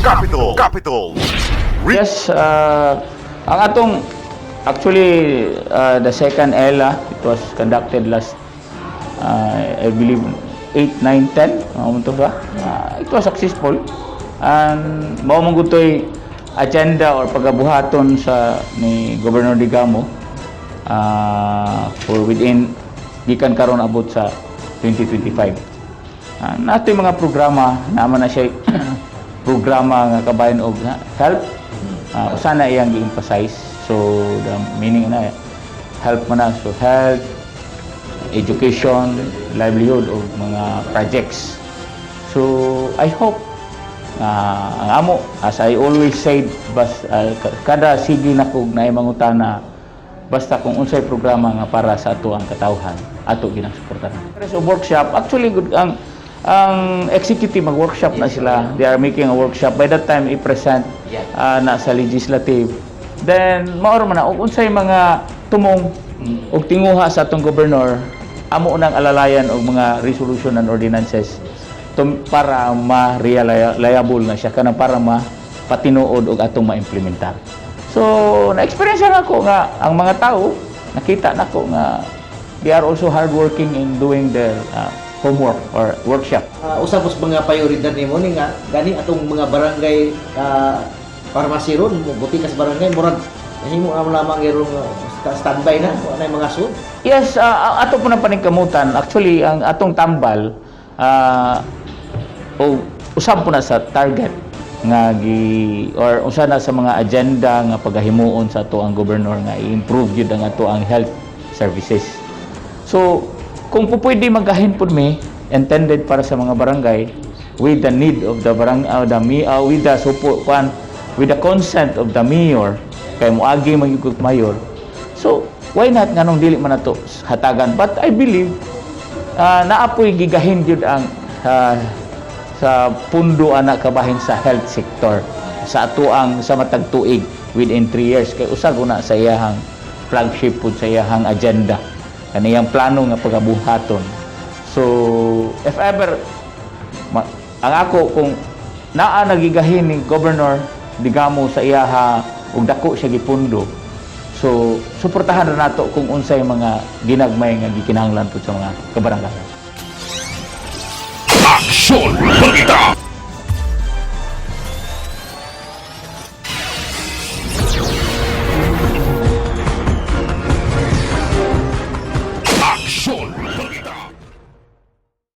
Capital. Yes, ang atong actually the second ELA, it was conducted last I believe 8, 9, 10 to ba? It was successful and mao man gutoy agenda or pagabuhaton sa ni Governor Digamo for within gikan karon abot sa 2025. Nato yung mga programa naman na siya programa nga kabayan og health. Sana iyang gi-emphasize. So the meaning na help man na, so health, education, livelihood o mga projects. So I hope ang amo, as I always said, kada sige na kog na mangutana basta kung unsay programa nga para sa ato ang katawhan ato ginasuportahan. So workshop actually good ang executive mag-workshop na sila. They are making a workshop. By that time, i-present na sa legislative. Then, maoro man na, unsay mga tumong o tinguha sa atong gobernador, amo nang alalayan og mga resolution and ordinances para ma-reliable na siya, kanang para mapatinuod og atong ma-implementar. So, na-experience na ako nga, ang mga tao, nakita na ko nga, they are also hardworking in doing their homework or workshop. Usapos mga prioridad nimo ni nga gani atong mga barangay pharmacy ron buti kas barangay murag himo am lamang irong standby na anay mga sud. Yes, ato po na paningkamutan. Actually, ang atong tambal usab po na sa target nga or usa na sa mga agenda nga pagahimuon sa ato ang gobernador nga i-improve gyud ang ato ang health services. So kung po pwede magahin po mi intended para sa mga barangay with the need of the with the support with the consent of the mayor kay moagi magiging mayor, so why not nganong dili man nato hatagan, but I believe naapoy gigahin gyud ang sa pundo anak kabahin sa health sector sa atuang sa matag tuig within 3 years kay usag una sa iyahang flagship pud sa iyahang agenda kaniyang plano nga pagabuhaton. So if ever ang ako kung naa nagigahin ni Governor Digamo sa iyaha ug dako siya gipundo, so suportahan ra nato kung unsay mga ginagmay nga gikinahanglan pud sa mga kabarangayan. Aksyon! Balita!